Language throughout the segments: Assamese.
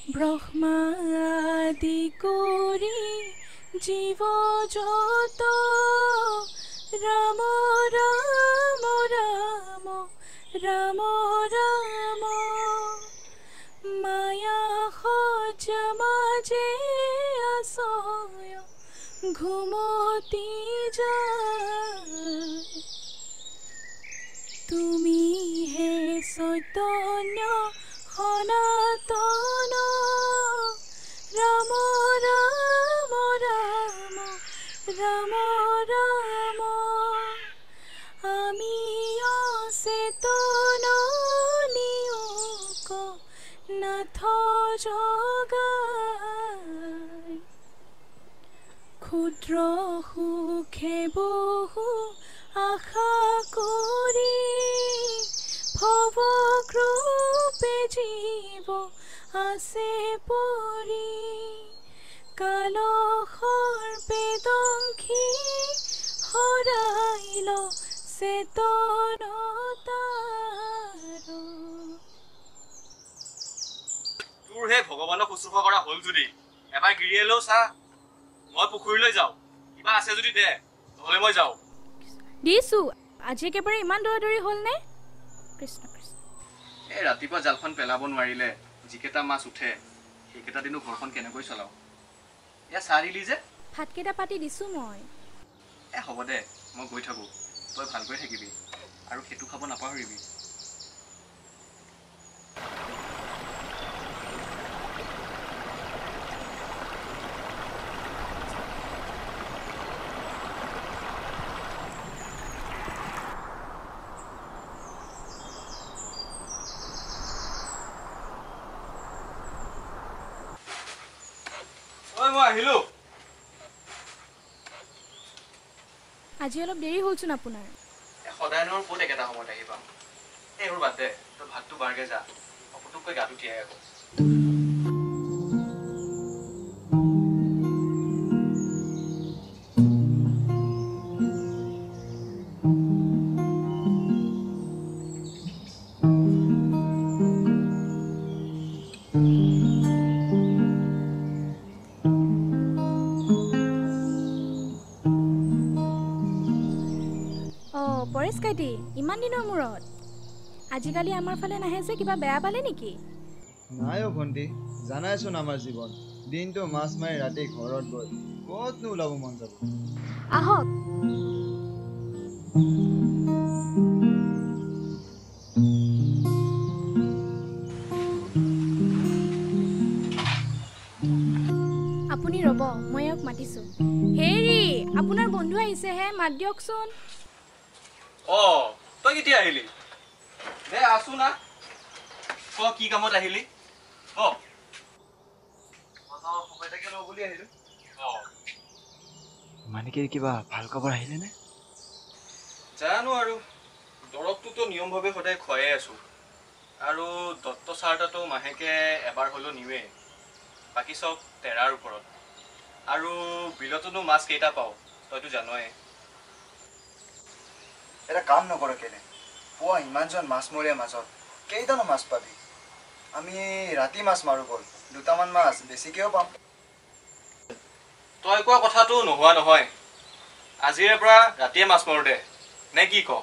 ব্ৰহ্মাদি কৰি জীৱ যত ৰাম ৰাম ৰাম ৰাম ৰাম মায়া সজ্জা মাজে আছয় ঘুমতি যায় তুমি হে চৈতন্য সনাতন ৰাম ৰাম ৰাম ৰাম ৰাম আমি অচেতন নিয়োগ নাথ জগাই ক্ষুদ্ৰ সুখে বহু আশা কৰি ভৱগ্ৰূপে জীৱ আছে পৰি কালসৰ্পে দংশি হৰাইল চেতনতাৰ তোৰ হে ভগৱানক শুশ্ৰূষা কৰা হ'ল যদি এবাৰ গিৰিয়েলেও চা মই পুখুৰীলৈ যাওঁ কিবা আছে যদি দে নহ'লে মই যাওঁ দিছো আজি একেবাৰে ইমান দৌৰাদৌৰি হ'লনে কৃষ্ণ কৃষ্ণ এই ৰাতিপুৱা জালখন পেলাব নোৱাৰিলে যিকেইটা মাছ উঠে সেইকেইটা দিনো ঘৰখন কেনেকৈ চলাওঁ এয়া চাহ দিলি যে ভাতকেইটা পাতি দিছো মই হ'ব দে মই গৈ থাকোঁ তই ভালকৈ থাকিবি আৰু সেইটো খাব নাপাহৰিবি মই আহিলো আজি অলপ দেৰি হ'লচোন আপোনাৰ সদায়নৰ ক'ত একেটা সময়ত আহিবা এইবোৰ বাদ দে তই ভাতটো বাৰগে যা পুতুককৈ গাটো তিয়াই আকৌ পৰেশ কাইটি ইমান দিনৰ মূৰত আজিকালি আমাৰ ফালে নাহে যে কিবা বেয়া পালে নেকি নাই অ ভণ্টি জানাইচোন আমাৰ জীৱন দিনটো মাছ মাৰি ৰাতি ঘৰত গৈ ক'তনো ওলাব মন যাব আহক আপুনি ৰ'ব মই ইয়াক মাতিছো হেৰি আপোনাৰ বন্ধু আহিছেহে মাত দিয়কচোন তই কেতিয়া আহিলি দে আছো না ক কি কামত আহিলি মানে কি কিবা ভাল খবৰ আহিলে নে জানো আৰু দৰৱটোতো নিয়মভাৱে সদায় খুৱাই আছো আৰু দত্ত চাৰ্টাটো মাহেকে এবাৰ হ'লেও নিওৱে বাকী চব তেৰাৰ ওপৰত আৰু বিলতনো মাছ কেইটা পাওঁ তইতো জানই এটা কাম নকৰ কেনে পুৱা ইমানজন মাছমৰীয়া মাজত কেইটানো মাছ পাবি আমি ৰাতি মাছ মাৰো গ'ল দুটামান মাছ বেছিকেও পাম তই কোৱা কথাটো নোহোৱা নহয় আজিৰে পৰা ৰাতিয়ে মাছ মাৰো দে নে কি ক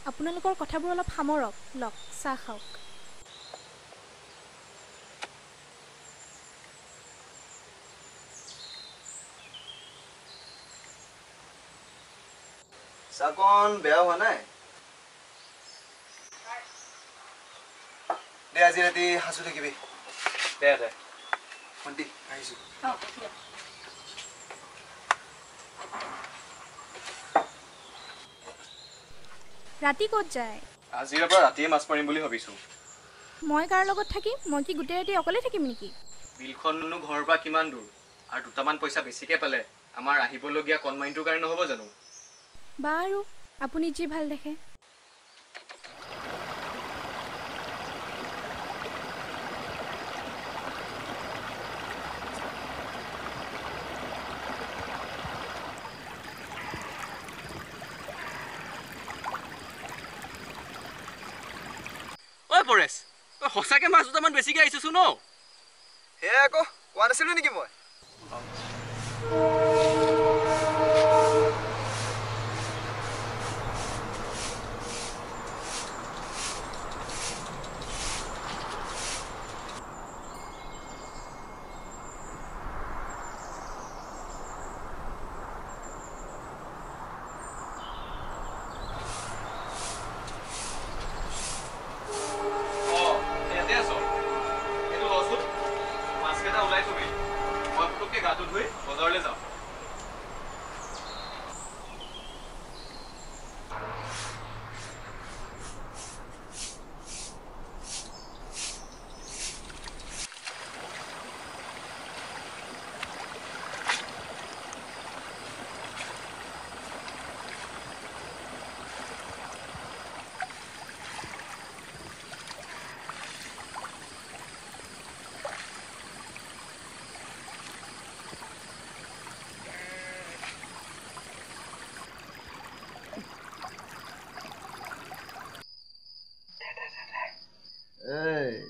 আপোনালোকৰ কথাবোৰ অলপ সামৰক লওক চাহ খাওক চাকন বেয়া হোৱা নাই দে আজি ৰাতি সাঁচো থাকিবি দে দে ভণ্টি আহিছো ৰাতি ক'ত যায় আজিৰে পৰা ৰাতিয়ে মাছ মাৰিম বুলি ভাবিছো মই কাৰ লগত থাকিম মই কি গোটেই ৰাতি অকলে থাকিম নেকি বিলখননো ঘৰৰ পৰা কিমান দূৰ আৰু দুটামান পইচা বেছিকে পালে আমাৰ আহিবলগীয়া কণমানিটোৰ কাৰণে নহ'ব জানো বাৰু আপুনি যি ভাল দেখে পৰেশ তই সঁচাকে মাছ দুটামান বেছিকে আহিছছো ন হে আকৌ কোৱা নাছিলো নেকি মই? বজাৰলৈ যাওঁ।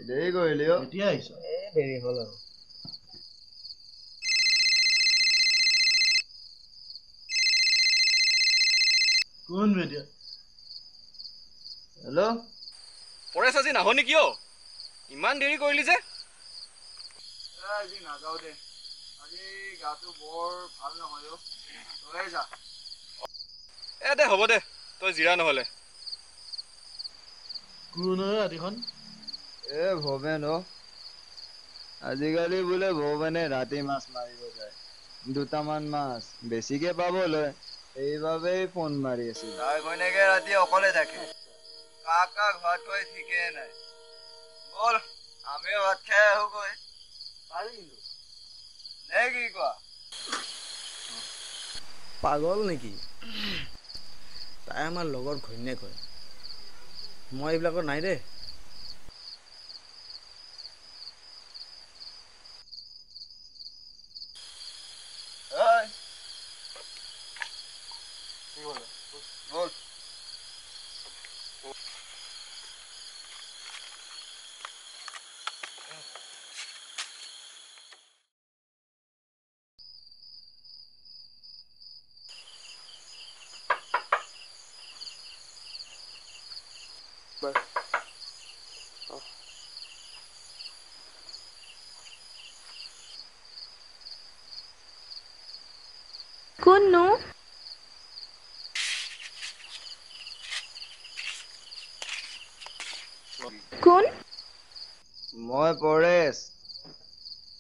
দেৰি কৰিলি অ। এতিয়া আহিছ? দেৰি হ'ল আৰু। কোন এতিয়া? হেল্ল', পৰেশ আজি নাহ নেকি অ? ইমান দেৰি কৰিলি যে? আজি নাযাওঁ দে, আজি গাটো বৰ ভাল নহয় অ। তই যা। দে হ'ব দে, তই জিৰা নহ'লে। কোন হয় ৰাতিখন? ভৱেন অ। আজিকালি বোলে ভৱেনে ৰাতি মাছ মাৰিব যায়। 2টামান মাছ বেছিকে পাবলৈ সেইবাবেই ফোন মাৰি আছিল। তাৰ ঘৈণীয়েকে ৰাতি অকলে থাকে, কাক কাক ভাত খুৱাই ঠিকেই নাই। বল আমিও ভাত খাই আহোগৈ। পাৰি কিন্তু। নে কি কোৱা? পাগল নেকি? তাই আমাৰ লগৰ ঘৈণীয়েক হয়। মই এইবিলাকৰ নাই দেই। বল। কোননো? কোন? মই পৰেশ।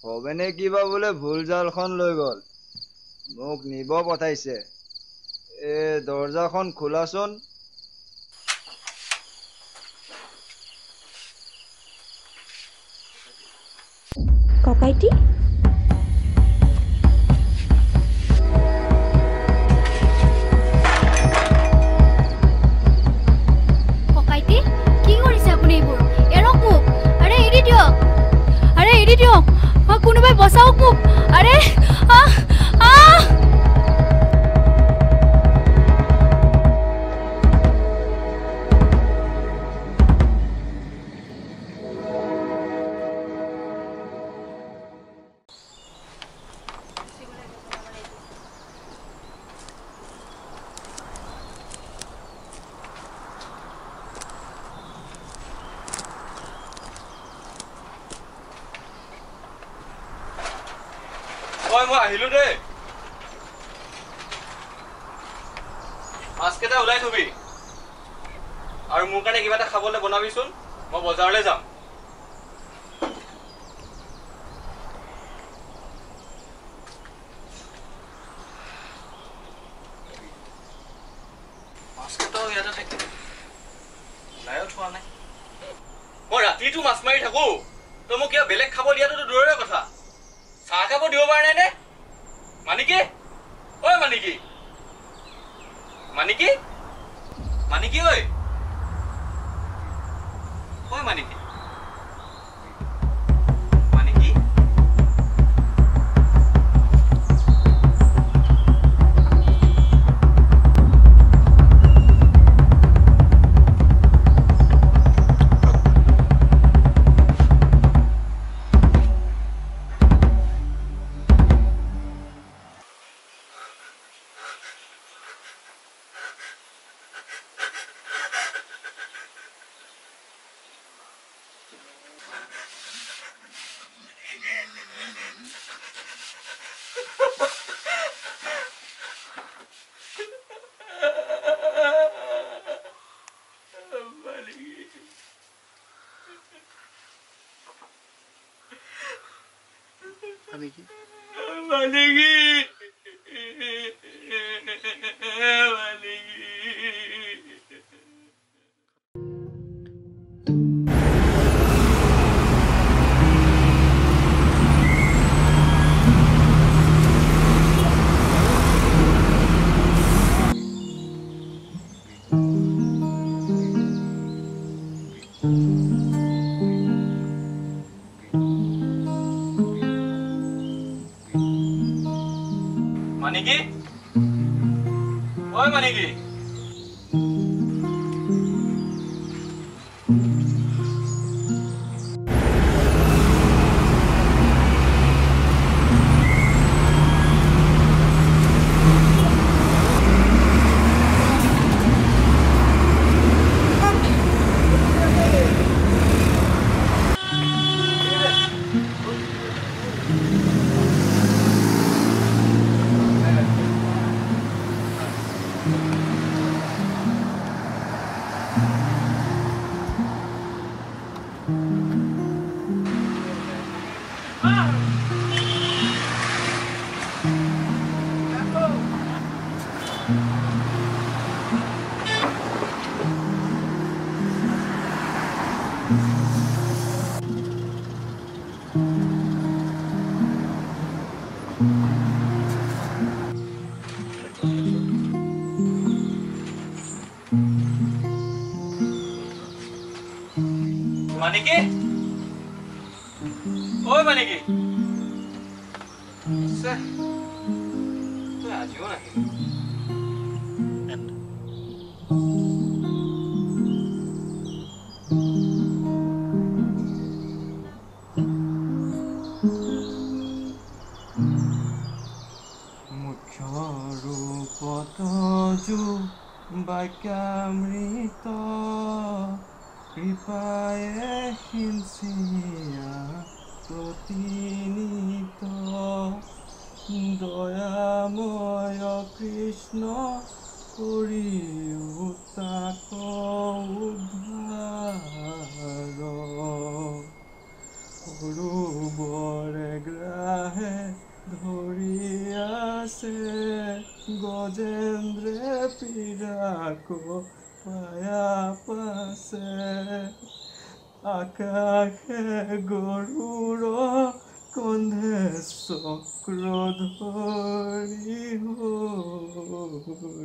ভৱেনে কিবা বোলে ভুল জালখন লৈ গ'ল, মোক নিব পঠাইছে। দৰ্জাখন খোলাচোন। ককাইটি? ককাইটি কি কৰিছে আপুনি এইবোৰ? এৰক মোক। আৰে এৰি দিয়ক, আৰে এৰি দিয়ক, কোনোবাই বচাওক মোক। আৰে মই আহিলো দেই। মাছকেইটা ওলাই থবি আৰু মোৰ কাৰণে কিবা এটা খাবলৈ বনাবিচোন। মই বজাৰলৈ যাম। মাছকেইটাও ইয়াতে থাকিল, ওলাইও থোৱা নাই। মই ৰাতিটো মাছ মাৰি থাকো, তই মোক কিবা বেলেগ খাব দিয়াটোতো দূৰৰে কথা, চাহ খাব দিব পৰা নাই নে? মানিকি? ঐ মানিকি, মানিকি, মানিকি ঐ, ঐ মানিকি, মানিকি। মানিকী মানিকী মানিকী ঐ মানিকী মানিকী ঐ মানিকী তই আজিও নাহিলি মুখ্য ৰূপত যু বাক্যামৃত কৃপায়ে সিঞ্চিয়া প্ৰতিনিত দয়াময় কৃষ্ণ কৰিও তাক উদ্ধাৰ সৰু বৰে গ্ৰাহে ধৰি আছে গজেন্দ্ৰে পীড়াক পায়া পাছে আকাশে গৰুৰ কন্ধে চক্ৰ ধৰি হৈ